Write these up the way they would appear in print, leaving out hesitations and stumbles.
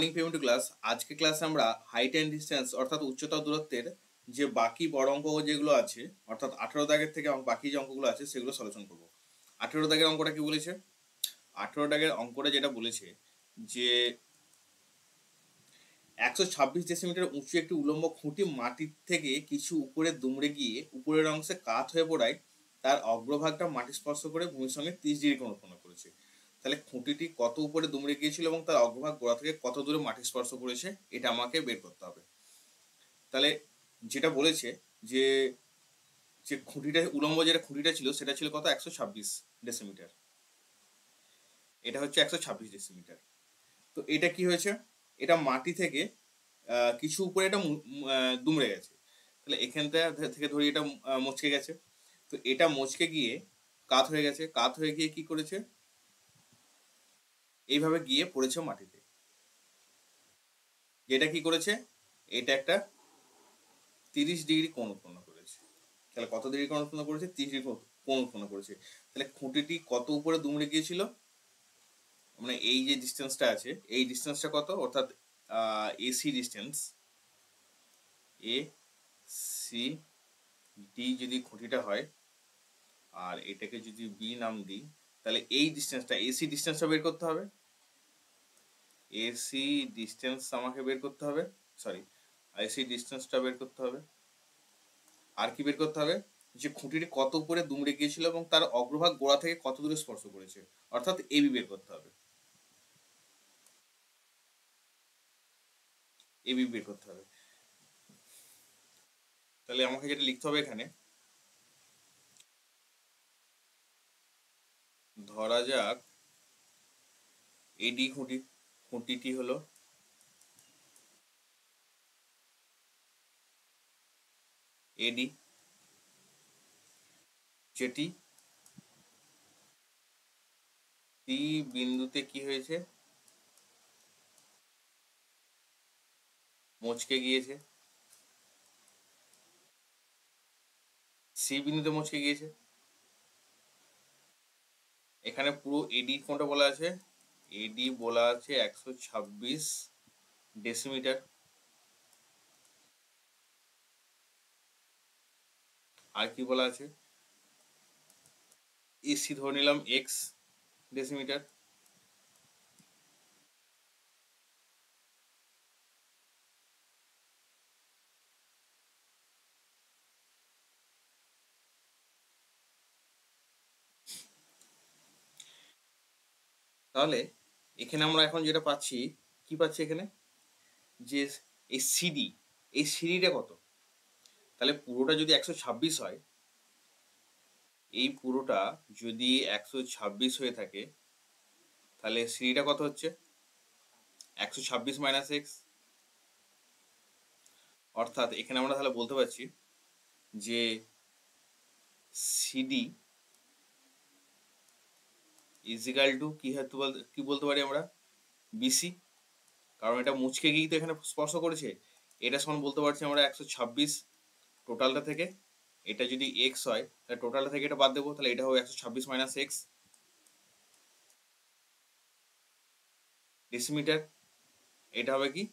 Morning payment class. আজকে ক্লাসে আমরা হাইট অ্যান্ড ডিস্টেন্স অর্থাৎ উচ্চতা দূরত্বের যে বাকি বড় অঙ্ক যেগুলো আছে অর্থাৎ 18 দাগের থেকে বাকি যে অঙ্কগুলো আছে সেগুলো সলিউশন করবো। 18 দাগের অঙ্কটা কি বলেছে? 18 দাগের অঙ্কটা যেটা বলেছে যে 126 ডেসিমিটার উঁচু একটি উলম্ব খুঁটি মাটির থেকে কিছু উপরে দুমড়ে গিয়ে উপরের অংশে কাত হয়ে পড়ায় তার অগ্রভাগটা মাটি স্পর্শ করে ভূমির সঙ্গে 30 ডিগ্রি কোণ উৎপন্ন করেছে। তাহলে খুঁটিটি কত উপরে দুমড়ে গিয়েছিল এবং তার অগ্রভাগ গোড়া থেকে কত দূরে মাটি স্পর্শ করেছে এটা আমাকে বের করতে হবে। তাহলে যেটা বলেছে যে যে খুঁটিটা উলম্ব যেটা খুঁটিটা ছিল সেটা ছিল কত 126 ডেসিমিটার, এটা হচ্ছে 126 ডেসিমিটার। তো এটা কি হয়েছে, এটা মাটি থেকে কিছু উপরে এটা দুমড়ে গেছে। তাহলে এখানটা থেকে ধরি এটা মচকে গেছে, তো এটা মচকে গিয়ে কাত হয়ে গেছে, কাত হয়ে গিয়ে কি করেছে এইভাবে গিয়ে পড়েছে মাটিতে। যেটা কি করেছে, এটা একটা 30 ডিগ্রি কোণ উৎপন্ন করেছে। তাহলে কত ডিগ্রি কোণ উৎপন্ন করেছে? 30 ডিগ্রি কোণ উৎপন্ন করেছে। তাহলে খুঁটিটি কত উপরে দুমড়ে গিয়েছিল, মানে এই যে ডিস্টেন্সটা আছে এই ডিস্টেন্সটা কত, অর্থাৎ AC distance, A C D যদি খুঁটিটা হয় আর এটাকে যদি বি নাম দিই, তাহলে এই ডিস্টেন্সটা এসি ডিস্টেন্সটা বের করতে হবে। এসি ডিস্টেন্স আমাকে বের করতে হবে, সরি এসি ডিস্টেন্সটা বের করতে হবে। আর কি বের করতে হবে, যে খুঁটিটি কত উপরে দুমড়ে গিয়েছিল এবং তার অগ্রভাগ গোড়া থেকে কত দূরে স্পর্শ করেছে, অর্থাৎ এবি বের করতে হবে। এবি বের করতে হবে। তাহলে আমাকে যেটা লিখতে হবে এখানে, ধরা যাক এডি খুঁটিটি হলো এডি, যেটি সি বিন্দুতে কি হয়েছে, মচকে গিয়েছে, সি বিন্দুতে মচকে গিয়েছে। এখানে পুরো এডি কোনটা বলা আছে, এডি বলা আছে 126 ডেসিমিটার। আর কি বলা আছে, এসি ধরে নিলাম এক্স ডেসিমিটার। তাহলে এখানে আমরা এখন যেটা পাচ্ছি, কি পাচ্ছি এখানে, যে এই সিডি, এই সিডিটা কত, তাহলে পুরোটা যদি 126 হয়, এই পুরোটা যদি 126 হয়ে থাকে, তাহলে সিডিটা কত হচ্ছে 126 মাইনাস এক্স। অর্থাৎ এখানে আমরা তাহলে বলতে পারছি যে সিডি ইজিক্যাল টু কি বলতে পারি আমরা, বিসি, কারণ এটা মুচকে গিয়ে তো এখানে স্পর্শ করেছে। এটা সমান বলতে পারছি আমরা 126 টোটালটা থেকে, এটা যদি এক্স হয় তাহলে টোটালটা থেকে এটা বাদ দেবো, তাহলে এটা হবে 126 মাইনাস এক্স ডেসিমিটার। এটা হবে কি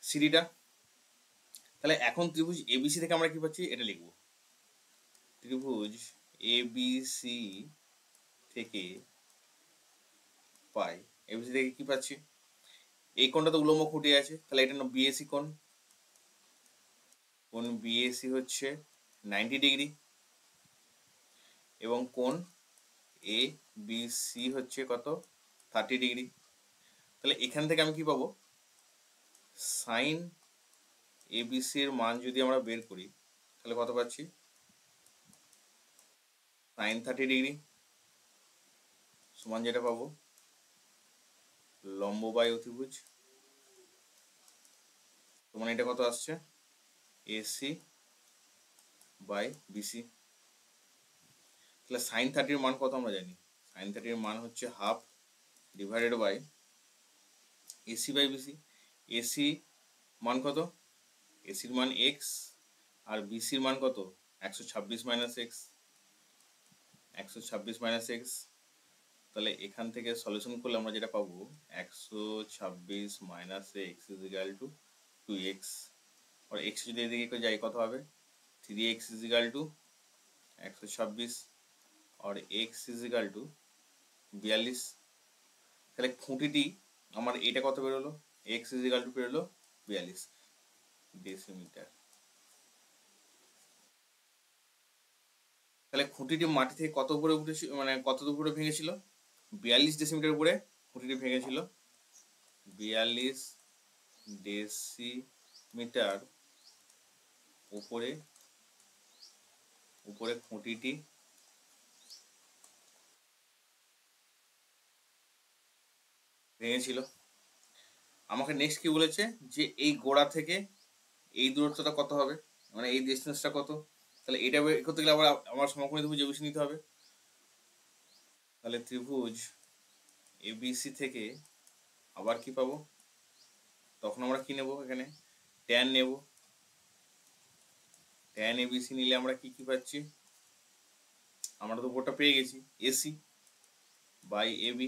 সিডিটা। তাহলে এখন ত্রিভুজ এবিসি থেকে আমরা কি পাচ্ছি এটা লিখব, ত্রিভুজ এবিসি থেকে পাই, এবিসি থেকে কি পাচ্ছি, এই কোণটা তো উলম্ব খুঁটি আছে, তাহলে এটা বিএসি কোণ, কোণ বিএসি হচ্ছে 90 ডিগ্রি এবং কোণ এ বি সি হচ্ছে কত 30 ডিগ্রি। তাহলে এখান থেকে আমি কি পাবো, সাইন এবিসি এর মান যদি আমরা বের করি তাহলে কত পাচ্ছি, সাইন 30 ডিগ্রি সমান যেটা পাবো লম্ব বাই অতিভুজ সমান এটা কত আসছে এসি বাই বিসি। তাহলে সাইন 30 মান কত আমরা জানি, সাইন 30 মান হচ্ছে half divided by AC by BC. AC মান কত, এসির মান এক্স আর বিসির মান কত 126 মাইনাস এক্স, 126 মাইনাস এক্স তাহলে এখান থেকে সলিউশন করলে আমরা যেটা পাবো 126 minus x is equal to 2x, আর এক্স যদি এদিকে যাই কত হবে 3x ইজ ইকাল টু 126 আর এক্স ইজ ইকাল টু 42। তাহলে খুঁটিটি আমার এটা কত বেরোলো, এক্স ইজ ইকাল টু বেরোলো 42 ডেসিমিটার। তাহলে খুঁটিটি মাটি থেকে কত উপরে উঠেছিল, মানে কত উপরে ভেঙেছিল, 42 ডেসিমিটার উপরে খুঁটিটি ভেঙেছিল, 42 ডেসিমিটার উপরে উপরে খুঁটিটি ভেঙেছিল। আমাকে নেক্সট কি বলেছে যে এই গোড়া থেকে এই দূরত্বটা কত হবে, মানে এই ডিস্টেন্সটা কত। তাহলে এটা বের করতে গেলে আবার আমার সমকোণী ত্রিভুজ এবিসি নিতে হবে। তাহলে ত্রিভুজ এবিসি থেকে আবার কি পাবো, তখন আমরা কি নেব, এখানে ট্যান নেব। ট্যান এবিসি নিলে আমরা কি কি পাচ্ছি, আমরা তো উপরটা পেয়ে গেছি এসি বাই এবি।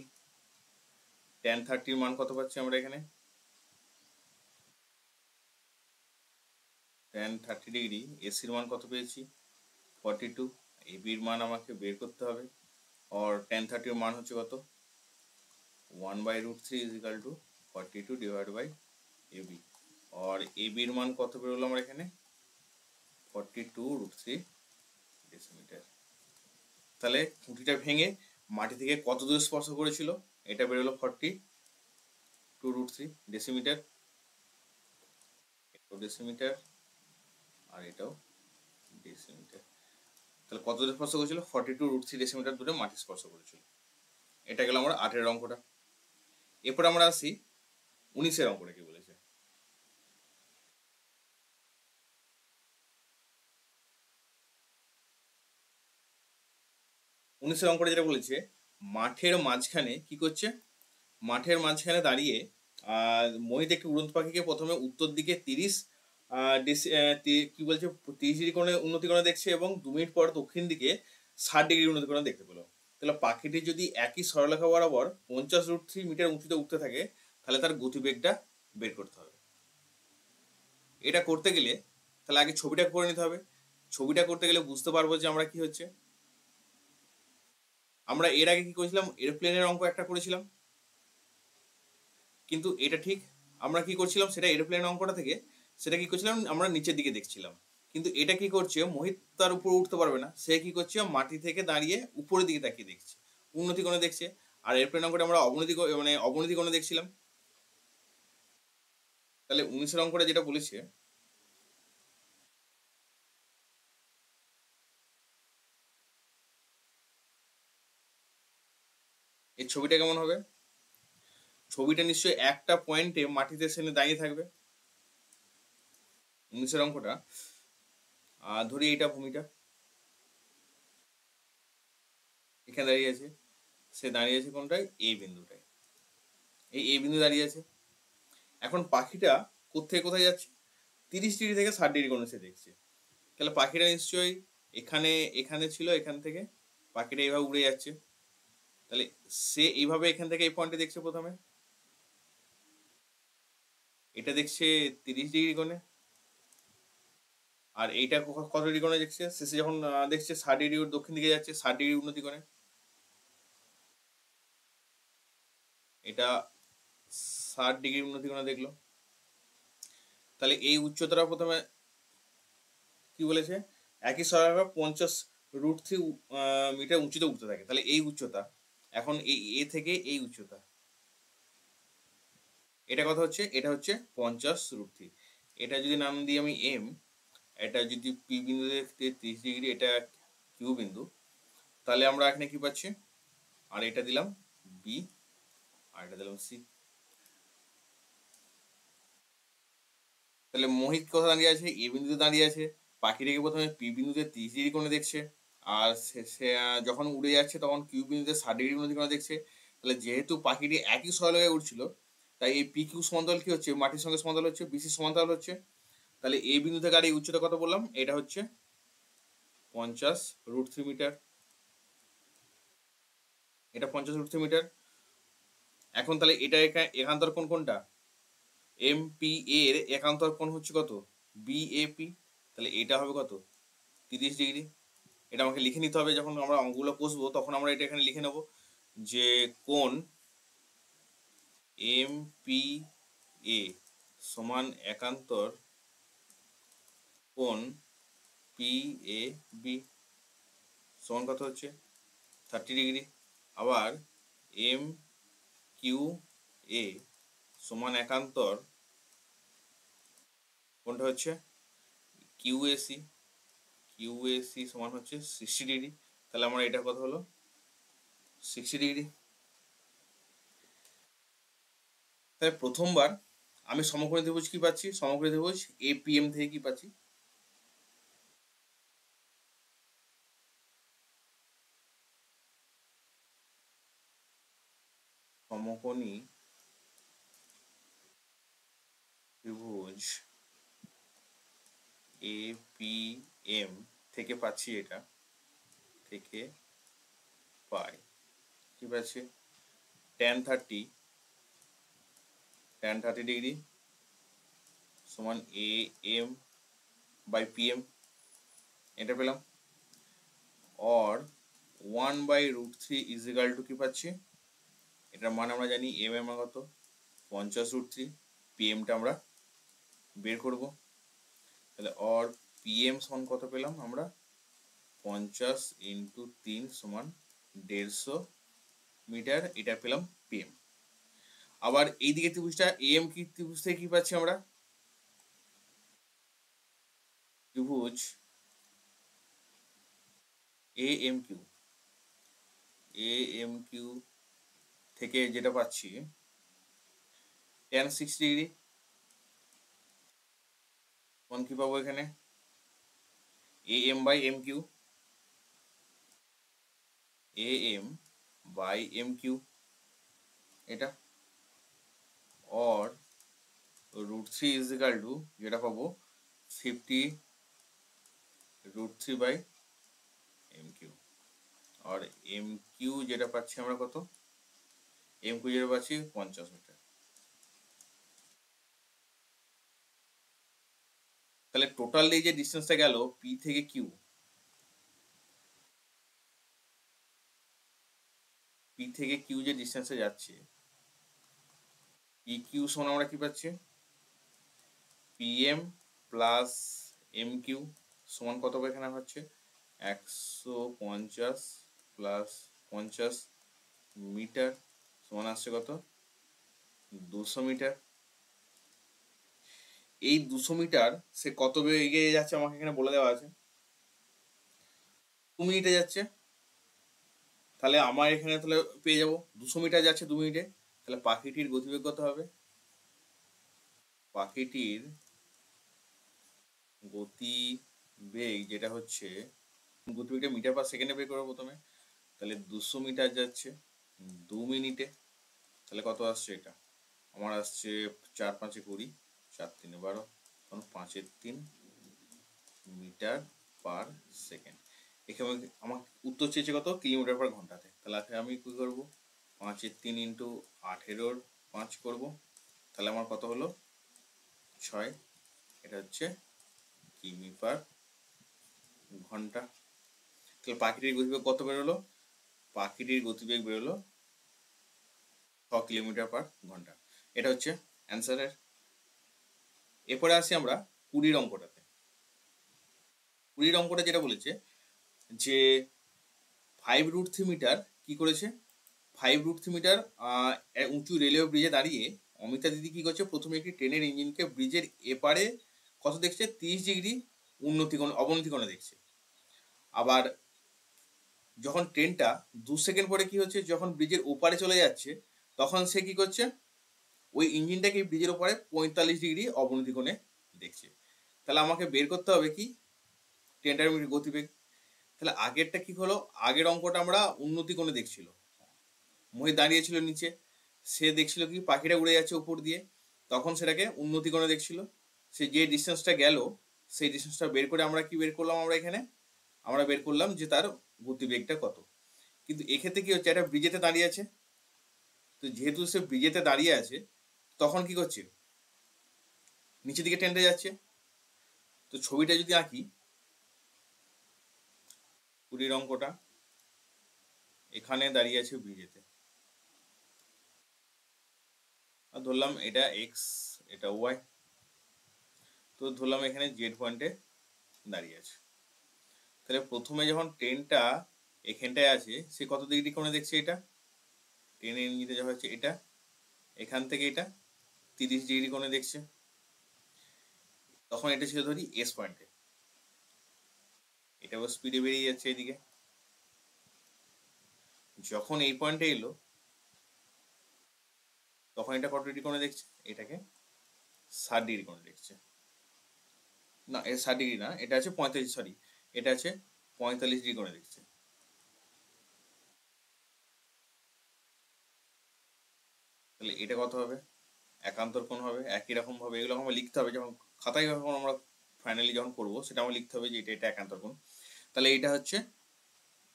ট্যান 30 মান কত পাচ্ছি আমরা এখানে, ট্যান 30 ডিগ্রি এসির মান কত পেয়েছি 42, এবির মান আমাকে বের করতে হবে। আর ট্যান 30 এর মান হচ্ছে কত 1/√3 is equal to 42 divide by AB. আর এবির মান কত বেরোলো আমার এখানে 42√3 ডেসিমিটার। তাহলে খুঁটিটা ভেঙে মাটি থেকে কত দূর স্পর্শ করেছিল, এটা বেরোলো 42√3 ডেসিমিটার, এটাও ডেসিমিটার আর এটাও ডেসিমিটার। তাহলে কত দূরে স্পর্শ করেছিল 42√3 ডেসিমিটার দূরে মাটি স্পর্শ করেছিল। এটা গেল আমরা 8-এর অঙ্কটা। এরপর আমরা আসি 19-এর অঙ্কটা কি বলেছে। 19-এর অঙ্কটা যেটা বলেছে মাঠের মাঝখানে কি করছে, মাঠের মাঝখানে দাঁড়িয়ে মোহিত একটি উড়ন্ত পাখিকে প্রথমে উত্তর দিকে 30 কি বলছে 30 ডিগ্রি কোণে উন্নতি কোণে দেখছে এবং 2 মিনিট পর দক্ষিণ দিকে 60 ডিগ্রি উন্নতি কোণে দেখতে পেলো। তাহলে পাখিটি যদি একই সরলরেখা বরাবর 50√3 মিটার উঁচুতে উঠতে থাকে তাহলে তার গতিবেগটা বের করতে হবে। এটা করতে গেলে তাহলে আগে ছবিটা করে নিতে হবে। ছবিটা করতে গেলে বুঝতে পারবো যে আমরা কি হচ্ছে, আমরা এর আগে কি করেছিলাম এরোপ্লেনের অঙ্ক একটা করেছিলাম, কিন্তু এটা ঠিক আমরা কি করছিলাম সেটা এরোপ্লেন অঙ্কটা থেকে সেটা কি করছিলাম আমরা নিচের দিকে দেখছিলাম, কিন্তু এটা কি করছে মোহিত তার উপর উঠতে পারবে না, সে কি করছে মাটি থেকে দাঁড়িয়ে উপরের দিকে তাকিয়ে দেখছে, উন্নতি কোণে দেখছে। আর এরোপ্লেন অঙ্কটা আমরা অবনতি কোণে দেখছিলাম। তাহলে 19-এর অঙ্কটা যেটা বলেছে এই ছবিটা কেমন হবে, ছবিটা নিশ্চয়ই একটা পয়েন্টে মাটিতে সেনে দাঁড়িয়ে থাকবে। 19-এর অঙ্কটা ধরি এইটা ভূমিটা এখানে দাঁড়িয়ে আছে, সে দাঁড়িয়ে আছে কোনটায় এই বিন্দুটায়, এই বিন্দু দাঁড়িয়ে আছে। এখন পাখিটা কোথেকে কোথায় যাচ্ছে 30 ডিগ্রি থেকে 60 ডিগ্রি কোণে সে দেখছে। তাহলে পাখিটা নিশ্চয়ই এখানে এখানে ছিল, এখান থেকে পাখিটা এইভাবে উড়ে যাচ্ছে। তাহলে সে এইভাবে এখান থেকে এই পয়েন্টে দেখছে প্রথমে, এটা দেখছে 30 ডিগ্রি কোণে, আর এইটা কত ডিগ্রি কোণে দেখছে শেষে যখন দেখছে 60 ডিগ্রি দক্ষিণ দিকে যাচ্ছে 60 ডিগ্রি উন্নতি কোণে, এটা 60 ডিগ্রি উন্নতি কোণে দেখলো। তাহলে এই উচ্চতাটা প্রথমে কি বলেছে একই সরলরেখা 50√3 মিটার উঁচুতে উঠতে থাকে। তাহলে এই উচ্চতা এখন এই এ থেকে এই উচ্চতা এটা কথা হচ্ছে, এটা হচ্ছে 50√3। এটা যদি নাম দিই আমি এম, এটা যদি পি বিন্দু দেখতে 30 ডিগ্রি, এটা কিউ বিন্দু, তাহলে আমরা এখানে কি পাচ্ছি, আর এটা দিলাম বি আর এটা দিলাম সি। তাহলে মোহিত কোথায় দাঁড়িয়ে আছে এ বিন্দুতে দাঁড়িয়ে আছে, পাখিটাকে প্রথমে পি বিন্দুতে 30 ডিগ্রি কোণে দেখছে, আর সে যখন উড়ে যাচ্ছে তখন কিউ বিন্দুতে 60 ডিগ্রি কোণে দেখছে। তাহলে যেহেতু পাখিটি একই সরলরেখায় উঠছিল তাই এই পি কিউ সমান্তরাল কি হচ্ছে মাটির সঙ্গে সমান্তরাল হচ্ছে, বিসি সমান্তরাল হচ্ছে। তাহলে এই বিন্দু থেকে আর এই উচ্চতা কত বললাম, এটা হচ্ছে 50√3 মিটার। এটা 50 √3 মিটার। এখন তাহলে এটা একান্তর কোণ কোনটা? এমপি এর একান্তর কোণ হচ্ছে কত? বিএপি। তাহলে এটা হবে কত? 30 ডিগ্রি। এটা আমাকে লিখে নিতে হবে, যখন আমরা অঙ্কগুলো কষবো তখন আমরা এটা এখানে লিখে নেব যে কোণ এমপি এ সমান একান্তর কোণ পি এ বি সমান কত হচ্ছে? 30 ডিগ্রি। আবার এম কিউ এ সমান একান্তর কোনটা হচ্ছে? কিউএসি। কিউএসি সমান হচ্ছে 60 ডিগ্রি। তাহলে আমার এটা কত হলো? 60 ডিগ্রি। তাই প্রথমবার আমি সমকোণী ত্রিভুজ কি পাচ্ছি? সমকোণী ত্রিভুজ এপিএম থেকে কি পাচ্ছি? সমকোণী ত্রিভুজ এপিএম থেকে পাচ্ছি, এটা থেকে পাই কি পাচ্ছি? tan 30 ডিগ্রি সমান এ এম বাই পিএম, এটা পেলাম। অর 1/√3 ইজ ইকাল টু কি পাচ্ছি? এটার মান আমরা জানি, এম এর মান কত? 50√3। পিএমটা আমরা বের করব। তাহলে অর পিএম সমান কত পেলাম আমরা? 50 × 3 সমান 150 মিটার, এটা পেলাম পিএম। আবার এইদিকে ত্রিভুজটা এম কি ত্রিভুজ থেকে কি পাচ্ছি আমরা? ত্রিভুজ এএমকিউ, এএমকিউ থেকে যেটা পাচ্ছি tan 60 ডিগ্রি কোন কি পাবো এখানে? AM by M Q, AM by M Q, এটা অর √3 ইজ ইকাল টু যেটা পাবো 50√3 বাই এম কিউ। আর এম কিউ যেটা পাচ্ছি আমরা কত? এম কিউ যেটা পাচ্ছি 50 মিটার। তাহলে টোটাল এই যে ডিস্টেন্সটা গেল পি থেকে কিউ, পি থেকে কিউ যে ডিস্টেন্সে যাচ্ছে, পি কিউ সমান আমরা কি পাচ্ছি? পিএম প্লাস এম কিউ সমান কত এখানে হচ্ছে? 150 প্লাস 50 মিটার সমান আসছে কত? 200 মিটার। এই 200 মিটার সে কত বেগে যাচ্ছে আমাকে এখানে বলে দেওয়া আছে, 2 মিনিটে যাচ্ছে। তাহলে আমার এখানে তাহলে পেয়ে যাবো 200 মিটার যাচ্ছে 2 মিনিটে। তাহলে পাখিটির গতিবেগ কত হবে? পাখিটির গতিবেগ যেটা হচ্ছে, গতিবেগটা মিটার পার সেকেন্ডে বের করবো প্রথমে। তাহলে 200 মিটার যাচ্ছে 2 মিনিটে, তাহলে কত আসছে? এটা আমার আসছে 4 5 20, 4 3 12, তখন 5 3 মিটার পার সেকেন্ড। এখানে আমার উত্তর চেয়েছে কত? কিলোমিটার পার ঘন্টাতে। তাহলে আমি কি করবো? 5 3 × 18 5 করবো। তাহলে আমার কত হলো? 6। এটা হচ্ছে কিমি পার ঘন্টা। তাহলে পাখিটির গতিবেগ কত বেরোলো? পাখিটির গতিবেগ বেরোলো 6 কিলোমিটার পার ঘন্টা। এটা হচ্ছে অ্যান্সারের। এরপরে আসি আমরা 20 অঙ্কটাতে। 20 অঙ্কটা যেটা বলেছে যে 5√3 মিটার কি করেছে? 5√3 মিটার উঁচু রেলওয়ে ব্রিজে দাঁড়িয়ে অমিতা দিদি কি করছে? প্রথমে একটি ট্রেনের ইঞ্জিনকে ব্রিজের এপারে কত দেখছে? 30 ডিগ্রি অবনতি কোণে দেখছে। আবার যখন ট্রেনটা 2 সেকেন্ড পরে কি হচ্ছে, যখন ব্রিজের ওপারে চলে যাচ্ছে, তখন সে কি করছে? ওই ইঞ্জিনটাকে ব্রিজের ওপারে 45 ডিগ্রি অবনতি কোণে দেখছে। তাহলে আমাকে বের করতে হবে কি? ট্রেনটার গতিবেগ। তাহলে আগেরটা কি হলো? আগের অঙ্কটা আমরা উন্নতি কোণে দেখছিল, মহি দাঁড়িয়েছিল নিচে, সে দেখছিল কি পাখিটা উড়ে যাচ্ছে উপর দিয়ে, তখন সেটাকে উন্নতি কোণে দেখছিল। সে যে ডিস্টেন্সটা গেল সেই ডিস্টেন্সটা বের করে আমরা কি বের করলাম? আমরা এখানে আমরা বের করলাম যে তার গতিবেগটা কত। কিন্তু এক্ষেত্রে কি হচ্ছে, একটা ব্রিজেতে দাঁড়িয়ে আছে, তো যেহেতু সে ব্রিজেতে দাঁড়িয়ে আছে তখন কি করছে, নিচের দিকে টেনে যাচ্ছে। তো ছবিটা যদি আঁকি, কুড়ির অঙ্কটা এখানে দাঁড়িয়ে আছে ব্রিজেতে, আর ধরলাম এটা এক্স, এটা ওয়াই, তো ধরলাম এখানে জেড পয়েন্টে দাঁড়িয়ে আছে। তাহলে প্রথমে যখন ট্রেনটা এখানটায় আছে, সে কত ডিগ্রি কোণে দেখছে, এটা ট্রেনের ইঞ্জিনে যা হচ্ছে এটা, এখান থেকে এটা 30 ডিগ্রি কোণে দেখছে। তখন এটা ছিল ধরি এস পয়েন্টে, এটাও স্পিডে বেরিয়ে যাচ্ছে এদিকে। যখন এই পয়েন্টে এলো তখন এটা কত ডিগ্রি কোণে দেখছে, এটাকে 60 ডিগ্রি কোণে দেখছে। না, এটা 60 ডিগ্রি না, এটা আছে 45, সরি, এটা আছে 45 ডিগ্রি কোণে দেখছে। তাহলে এটা কত হবে, একান্তর কোণ হবে একই রকম ভাবে। এগুলো আমাকে লিখতে হবে যখন খাতায়, যখন আমরা ফাইনালি যখন করবো সেটা আমার লিখতে হবে যে এটা এটা একান্তর কোণ। তাহলে এটা হচ্ছে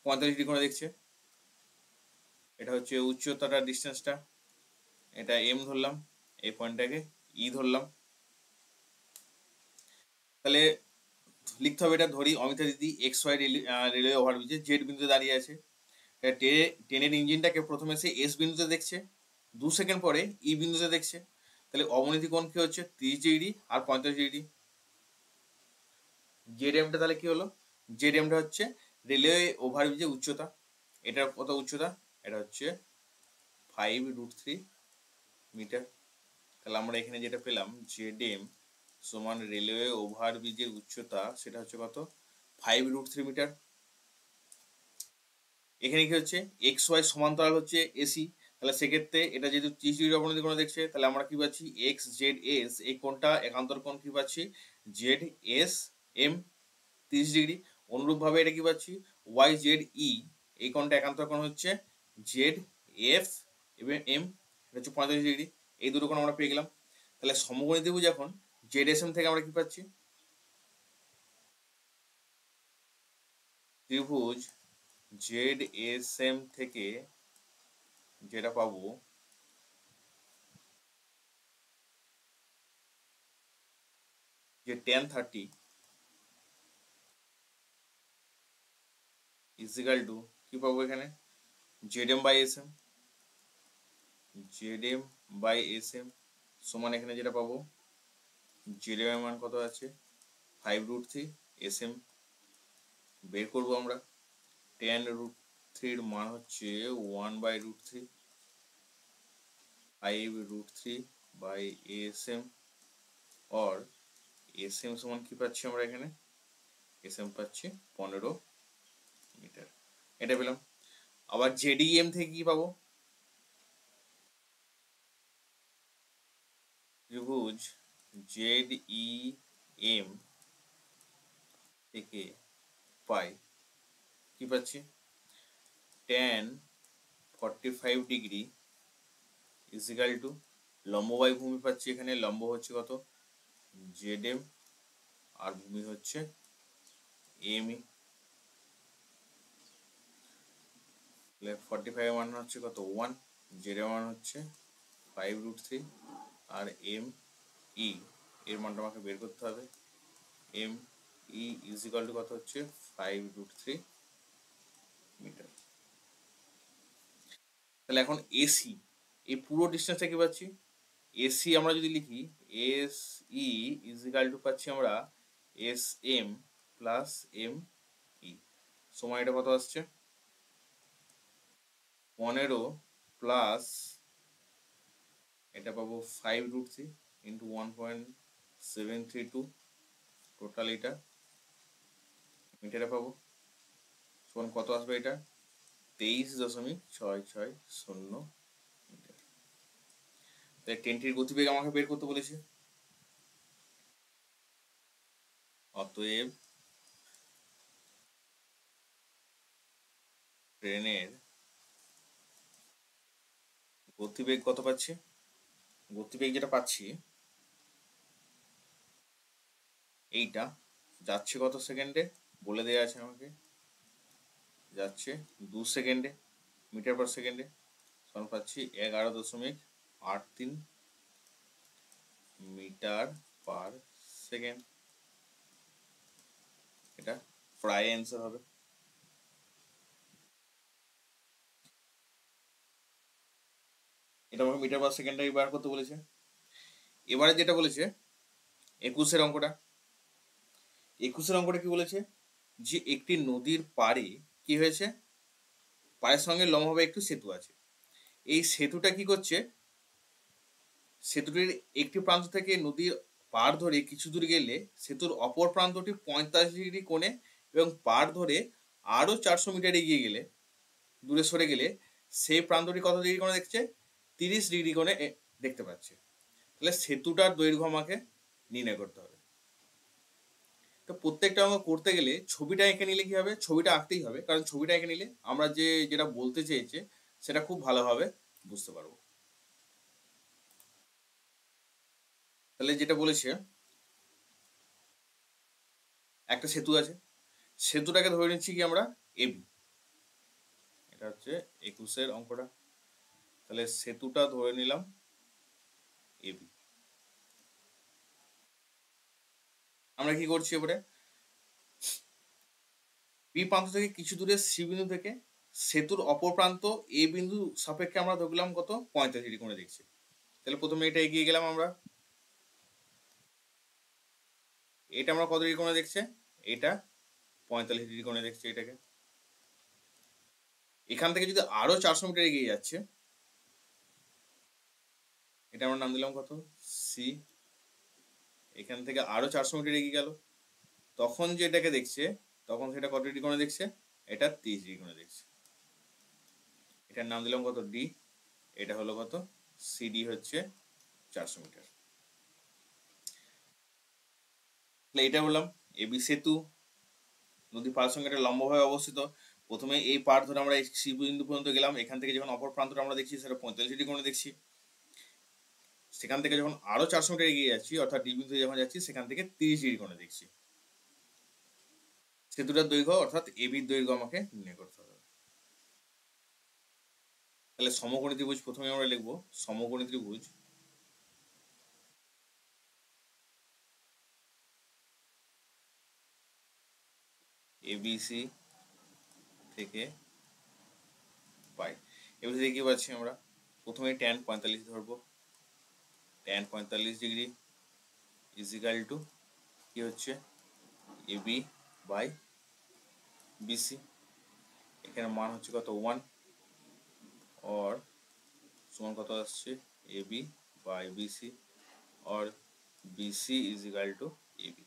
45 ডিগ্রি কোণে দেখছে। এটা হচ্ছে উচ্চতাটা, ডিস্টেন্সটা, এটা এম ধরলাম, এই পয়েন্টটাকে ই ধরলাম। তাহলে লিখতে হবে, এটা ধরি অমিতা দিদি এক্স ওয়াই রেলওয়ে ওভারব্রিজে জেড বিন্দুতে দাঁড়িয়ে আছে। ট্রেনের ইঞ্জিনটাকে প্রথমে সে এস বিন্দুতে দেখছে, 2 সেকেন্ড পরে ই বিন্দুতে দেখছে। তাহলে অবনতি কোণ কি হচ্ছে, 30 ডিগ্রি আর 45 ডিগ্রি। জেড এমটা তাহলে কি হলো, জেড এমটা হচ্ছে রেলওয়ে ওভারব্রিজের উচ্চতা। এটার কত উচ্চতা, এটা হচ্ছে 5√3 মিটার। তাহলে আমরা এখানে যেটা পেলাম, জেড এম সমান রেলওয়ে ওভারব্রিজের উচ্চতা, সেটা হচ্ছে কত, 5√3 মিটার। এখানে কি হচ্ছে, এক্স ওয়াই সমান্তরাল হচ্ছে এসি, তাহলে সেক্ষেত্রে এটা যেহেতু 30 ডিগ্রি অবনতি কোণ দেখছে, তাহলে আমরা কি পাচ্ছি, এক্স জেড এস, এই কোণটা একান্তর কোণ কি পাচ্ছি, জেড এস এম 30 ডিগ্রি। অনুরূপভাবে এটা কি পাচ্ছি, ওয়াই জেড ই, এই কোণটা একান্তর কোণ হচ্ছে জেড এফ এবং এম, এটা হচ্ছে 45 ডিগ্রি। এই দুটো কোণ আমরা পেয়ে গেলাম। তাহলে সমকোণী ত্রিভুজ এখন জেড এস এম থেকে আমরা কি পাচ্ছি, ত্রিভুজ জেড এস এম থেকে যেটা পাবো, যে tan30 ইজিক্যাল টু কি পাবো এখানে, Z M by S M, Z M by S M সমান এখানে যেটা পাবো, জেড এম এর মান কত আছে, 5√3, এস এম বের করবো আমরা। tan√3 মান হচ্ছে 1/√3, 5√3 by S M, or S M সমান কি পাচ্ছি আমরা এখানে, এস এম পাচ্ছি 15 মিটার। এটা পেলাম। আবার জেডিএম থেকে কি পাবো, ত্রিভুজ জেড ই এম থেকে পাই কি পাচ্ছি, tan45 ডিগ্রি ইজিক্যাল টু লম্ব বাই ভূমি পাচ্ছি, এখানে লম্ব হচ্ছে কত, জেড এম, আর ভূমি হচ্ছে এম ই। 45 মান হচ্ছে কত, 1, জেড এর মান হচ্ছে 5√3, আর এম ই এর মানটা আমাকে বের করতে হবে। এম ই ইজিক্যাল টু কত হচ্ছে, 5√3 মিটার। তাহলে এখন এসি, এই পুরো ডিস্টেন্সটা কি পাচ্ছি, এসি আমরা যদি লিখি, এস ই ইজিক্যাল টু পাচ্ছি আমরা S M plus M E, সময় এটা কত আসছে, 15 প্লাস এটা পাবো 5√3 ইন্টু 1.732, টোটাল এটা মিটারে পাবো, সমান কত আসবে, এটা 23.660 মিটার। তাই ট্রেনটির গতিবেগ আমাকে বের করতে বলেছে। অতএব ট্রেনের গতিবেগ কত পাচ্ছি, গতিবেগ যেটা পাচ্ছি এইটা যাচ্ছে কত সেকেন্ডে বলে দেওয়া আছে আমাকে, যাচ্ছে 2 সেকেন্ডে, মিটার পার সেকেন্ডে, তখন পাচ্ছি 11.83 মিটার পার সেকেন্ড। এটা প্রায় অ্যান্সার হবে। এটা আমাকে মিটার পার সেকেন্ডটাই বার করতে বলেছে। এবারে যেটা বলেছে 21-এর অঙ্কটা, 21-এর অঙ্কটা কি বলেছে, যে একটি নদীর পাড়ে কি হয়েছে, পাড়ের সঙ্গে লম্বভাবে একটু সেতু আছে। এই সেতুটা কি করছে, সেতুটির একটি প্রান্ত থেকে নদীর পাড় ধরে কিছু দূর গেলে সেতুর অপর প্রান্তটি 45 ডিগ্রি কোণে এবং পাড় ধরে আরও 400 মিটার এগিয়ে গেলে, দূরে সরে গেলে সেই প্রান্তটি কত ডিগ্রি কোণে দেখছে, 30 ডিগ্রি কোণে দেখতে পাচ্ছে। তাহলে সেতুটার দৈর্ঘ্য আমাকে নির্ণয় করতে হবে। তো প্রত্যেকটা অঙ্ক করতে গেলে ছবিটা এঁকে নিলে কি হবে, ছবিটা আঁকতেই হবে, কারণ ছবিটা এঁকে নিলে আমরা যেটা বলতে চেয়েছে সেটা খুব ভালোভাবে বুঝতে পারবো। তাহলে যেটা বলেছে, একটা সেতু আছে, সেতুটাকে ধরে নিচ্ছি কি আমরা এবি। এটা হচ্ছে 21-এর অঙ্কটা। তাহলে সেতুটা ধরে নিলাম এবি। আমরা কি করছি এবারে, বি প্রান্ত থেকে কিছু দূরে সি বিন্দু থেকে সেতুর অপর প্রান্ত এ বিন্দু সাপেক্ষে আমরা ধরলাম কত, 45 ডিগ্রি কোণে দেখছি। তাহলে প্রথমে এটা এগিয়ে গেলাম আমরা, এটা আমরা কত ডিগ্রি কোণে দেখছে, এটা 45 ডিগ্রি কোণে দেখছে এটাকে। এখান থেকে যদি আরো 400 মিটার এগিয়ে যাচ্ছে, এটা আমরা নাম দিলাম কত, সি। এখান থেকে আরো 400 মিটার এগিয়ে গেল, তখন যেটাকে দেখছে, তখন সেটা কত ডিগ্রি কোণে দেখছে, এটা 30 ডিগ্রি কোণে দেখছে। এটার নাম দিলাম কত, ডি। এটা হলো কত, সিডি হচ্ছে 400 মিটার। তাহলে এটা বললাম এবি সেতু, নদী পাড়ের সঙ্গে এটা লম্বভাবে অবস্থিত। প্রথমে এই পাড় ধরে আমরা সি বিন্দু পর্যন্ত গেলাম, এখান থেকে যখন অপর প্রান্তটা আমরা দেখছি সেটা 45 ডিগ্রি কোণে দেখছি। সেখান থেকে যখন আরো 400 মিটার এগিয়ে যাচ্ছি, অর্থাৎ ডি বিন্দুতে যখন যাচ্ছি, সেখান থেকে 30 ডিগ্রি কোণে দেখছি। সেতুটার দৈর্ঘ্য অর্থাৎ এবির দৈর্ঘ্য আমাকে নির্ণয় করতে হবে। তাহলে সমকোণী ত্রিভুজ প্রথমে আমরা লিখবো, সমকোণী ত্রিভুজ এবিসি থেকে পাই। এবিসি থেকে কি পাচ্ছি আমরা, প্রথমে ট্যান 45 ধরবো, ট্যান 45 ডিগ্রি ইজিক্যাল টু কি হচ্ছে, এবি বাই বিসি। এখানে মান হচ্ছে কত, 1, और সমান কত আসছে, এবি বাই বিসি, और BC is equal to AB.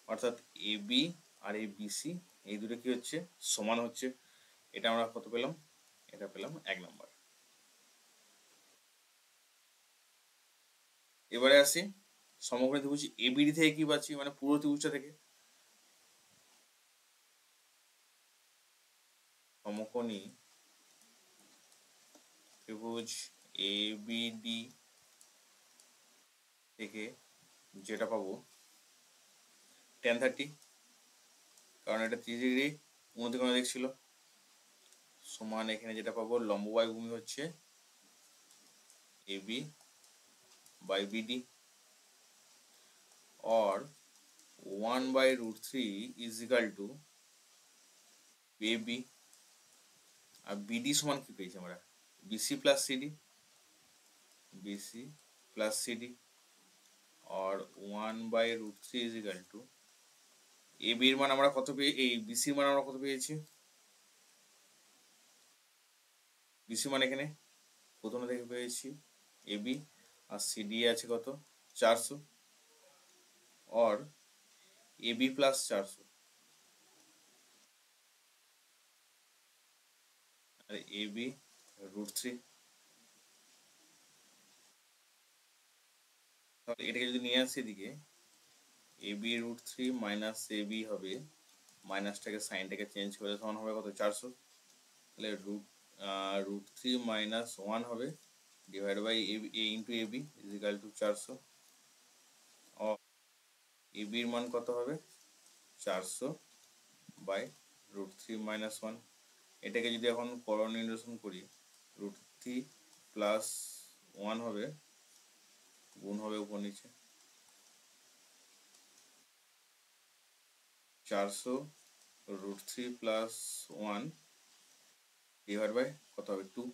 অর্থাৎ এবি আর এই বিসি এই দুটো কি হচ্ছে, সমান হচ্ছে। এটা আমরা কত পেলাম, এটা পেলাম 1 নম্বর। এবারে আসি সমকোণী ত্রিভুজ এবিডি থেকে কি পাচ্ছি, মানে পুরো ত্রিভুজটা থেকে, সমকোণী ত্রিভুজ এবিডি থেকে যেটা পাবো tan 30, কারণ এটা 30 ডিগ্রি উন্নতি কোণে দেখছিল, সমান এখানে যেটা পাবো লম্ববায়ু ভূমি হচ্ছে এবি বাই বিডি, और 1/√3 ইজ ইকাল টু এবি। আর বিডি সমান কি পেয়েছি আমরা, BC plus CD, BC plus CD, और 1/√3 ইজ ইকাল টু এবির মান আমরা কত পেয়ে, এই বিসির মান আমরা কত পেয়েছি, বিসি মান এখানে প্রথমে থেকে পেয়েছি এবি, আর সিডি আছে কত 400, और এবি প্লাস 400, আর এবি √3। তাহলে এটাকে যদি নিয়ে আসি এদিকে, এবি √3 মাইনাস এবি হবে, মাইনাসটাকে সাইনটাকে চেঞ্জ করে তখন হবে কত 400। তাহলে √3 মাইনাস 1 হবে divide by A into AB is equal to 400, এবির মান কত হবে 400 বাই √3 মাইনাস 1, এটাকে যদি এখন করণীয় করি, √3 প্লাস 1 হবে, গুণ হবে উপর নিচে 400 √3 প্লাস 1 ডিভাইড বাই কত হবে 2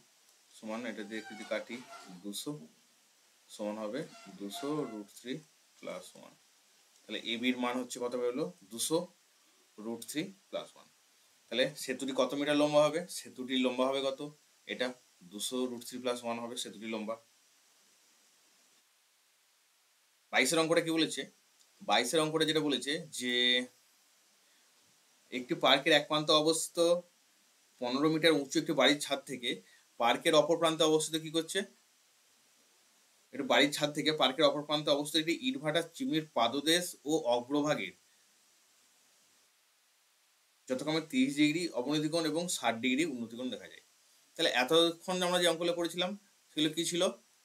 সমান, এটা দিয়ে যদি কাটি 200 সমান হবে 200 √3 প্লাস 1। তাহলে এ বির মান হচ্ছে কত বেরোলো 200 √3 প্লাস 1। তাহলে সেতুটি কত মিটার লম্বা হবে? সেতুটির লম্বা হবে কত? এটা 200 √3 প্লাস 1 হবে সেতুটির লম্বা। 22 অঙ্কটা কি বলেছে? 22 অঙ্কটা যেটা বলেছে যে একটি পার্কের এক প্রান্তে অবস্থিত 15 মিটার উঁচু একটি বাড়ির ছাদ থেকে পার্কের অপর প্রান্তে অবস্থিত কি করছে? একটি বাড়ির ছাদ থেকে পার্কের অপর প্রান্তে অবস্থিত একটি ইটভাটার চিমনির পাদদেশ ও অগ্রভাগের যথাক্রমে 30 ডিগ্রি অবনতি কোণ এবং 60 ডিগ্রি উন্নতি কোণ দেখা যায়। তাহলে এতক্ষণ আমরা যে অঙ্কগুলো করেছিলাম সেগুলো কি ছিল?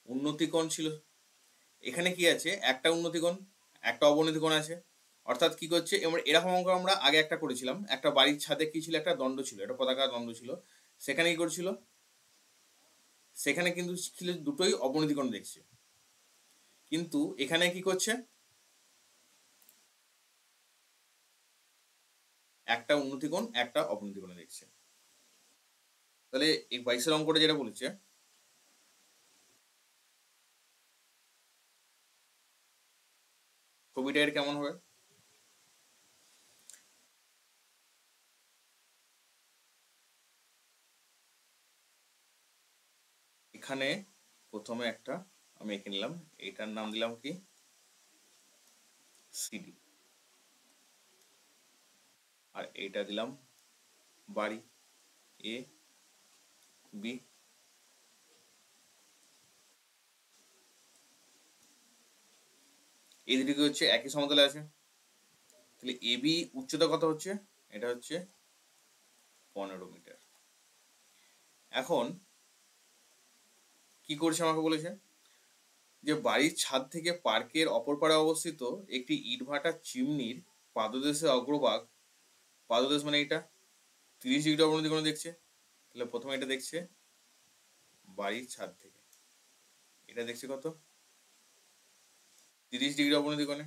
উন্নতি কোণ ছিল। এখানে কি আছে? একটা উন্নতি কোণ, একটা অবনতি কোণ আছে। অর্থাৎ কি করছে, এরকম অঙ্ক আমরা আগে একটা করেছিলাম, একটা বাড়ির ছাদে কি ছিল? একটা দণ্ড ছিল, একটা পতাকা দণ্ড ছিল। সেখানে কি করছিল? সেখানে কিন্তু ছিল দুটোই অবনতি কোণ দেখছে, কিন্তু এখানে কি করছে? একটা উন্নতি কোণ, একটা অবনতি কোণ দেখছে। তাহলে এই 22 অঙ্কটা যেটা বলেছে, ছবিটা এর কেমন হবে? এখানে প্রথমে একটা আমি এঁকে নিলাম, এইটার নাম দিলাম কি? সিডি। আর এইটা দিলাম বাড়ি এ বি। এই দুটি কি হচ্ছে? একই সমতলে আছে। তাহলে এ বি উচ্চতা কত হচ্ছে? এটা হচ্ছে 15 মিটার। এখন কি করছে আমাকে বলেছে যে বাড়ির ছাদ থেকে পার্কের অপর পাড়ে অবস্থিত একটি ইটভাটার চিমনির পাদদেশে অগ্রভাগ, পাদদেশ মানে এটা 30 ডিগ্রি অবনতি কোণে দেখছে। তাহলে প্রথমে এটা দেখছে বাড়ির ছাদ থেকে, এটা দেখছে কত? 30 ডিগ্রি অবনতি কোণে।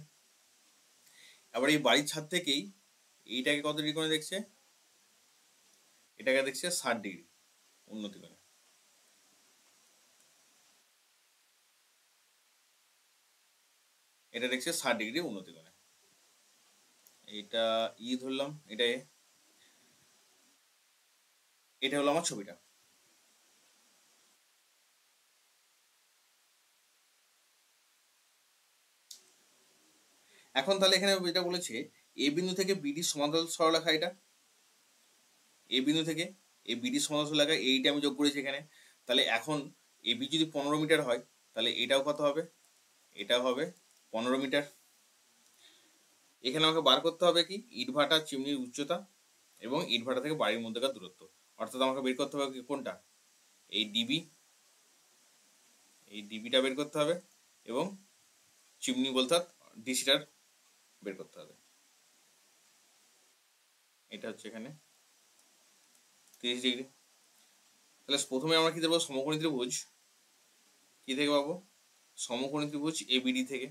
আবার এই বাড়ির ছাদ থেকেই এইটাকে কত ডিগ্রি কোণে দেখছে? এটাকে দেখছে 60 ডিগ্রি উন্নতি কোণে। এটা দেখছে 60 ডিগ্রি উন্নতি কোণে। এটা ই ধরলাম, এটা এ। এটা হলো আমার ছবিটা। এখন তাহলে এখানে যেটা বলেছে, এ বিন্দু থেকে বিডি সমান্তরাল সরলরেখা, এটা এ বিন্দু থেকে এই বিডি সমান্তরাল সরলরেখা, এইটা আমি যোগ করেছি এখানে। তাহলে এখন এ বি যদি 15 মিটার হয়, তাহলে এটাও কত হবে? এটাও হবে 15 মিটার। এখানে আমাকে বার করতে হবে কি? ইটভাটা চিমনির উচ্চতা এবং ইটভাটা থেকে বাড়ির মধ্যেকার দূরত্ব। অর্থাৎ আমাকে বের করতে হবে কোনটা? এই ডিবি, এই ডিবিটা বের করতে হবে এবং চিমনি বলতে ডিসিটার বের করতে হবে। এটা হচ্ছে এখানে 30 ডিগ্রি। তাহলে প্রথমে আমরা কি দেবো? সমকোণী ত্রিভুজ। কি থেকে পাবো? সমকোণী ত্রিভুজ এবিডি থেকে।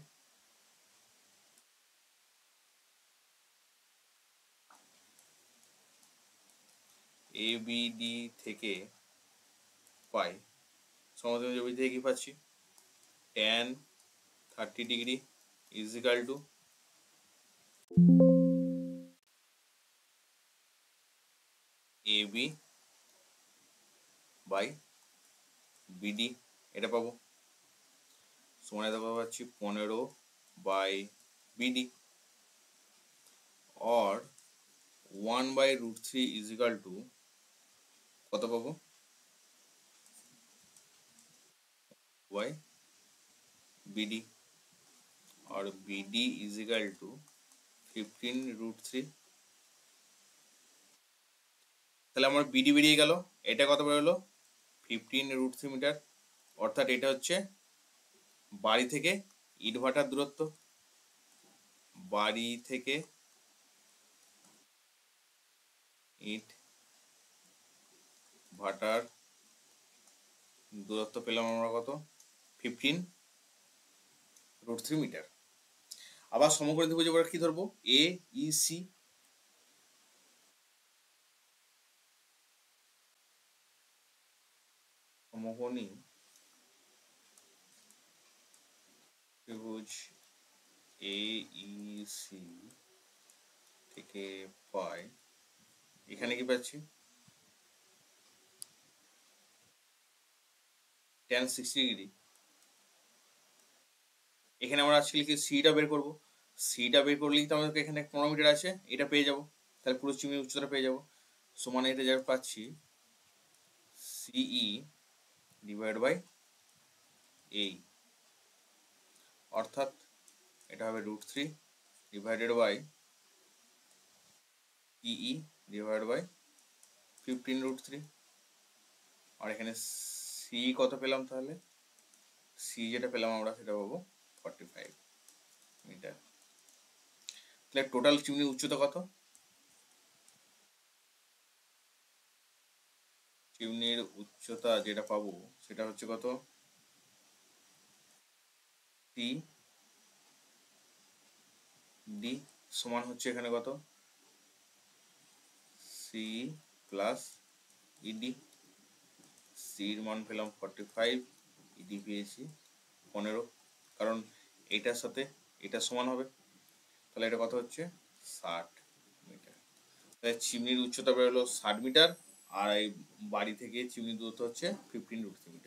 এবিডি থেকে পাই, সমকোণী ত্রিভুজ থেকে কি পাচ্ছি? tan 30 degree is equal to AB by BD, এটা পাবো। সমান এটা পাচ্ছি 15 by BD, or 1/√3 is equal to কত পাবো? বাই বিডি, और BD is equal to 15√3। তাহলে আমার বিডি বেরিয়ে গেল, এটা কত বেরোলো? 15√3 মিটার। অর্থাৎ এটা হচ্ছে বাড়ি থেকে ইটভাটার দূরত্ব। বাড়ি থেকে ইট ভাটার দূরত্ব পেলাম আমরা কত, 15√3 মিটার। আবার সমকোণী ত্রিভুজ এবার কি ধরবো, এ ই সি। সমকোণী ত্রিভুজ এ ই সি থেকে পাই, এখানে কি পাচ্ছি, tan 60 ডিগ্রি। এখানে আমরা আজকে লিখে সিটা বের করবো, সিটা বের করলেই তো আমাদের এখানে 15 মিটার আছে, এটা পেয়ে যাব, তাহলে পুরো চিমনির উচ্চতা পেয়ে যাব। সমান এটা যা পাচ্ছি সিই ডিভাইড বাই এই, অর্থাৎ এটা হবে √3 divided by EE divide by 15√3। আর এখানে সি কত পেলাম, তাহলে সি যেটা পেলাম আমরা সেটা পাবো 45 মিটার। তাহলে টোটাল চিমনির উচ্চতা কত, চিমনির উচ্চতা যেটা পাবো সেটা হচ্ছে কত, টি ডি সমান হচ্ছে এখানে কত, সি প্লাস ইডি। সির মান পেলাম 45, ইডি পেয়েছি 15, কারণ এটার সাথে এটা সমান হবে, তাহলে এটা কত হচ্ছে 60 মিটার। তাহলে চিমনির উচ্চতা বেরোলো 60 মিটার, আর এই বাড়ি থেকে চিমনির দূরত্ব হচ্ছে 15√3 মিটার।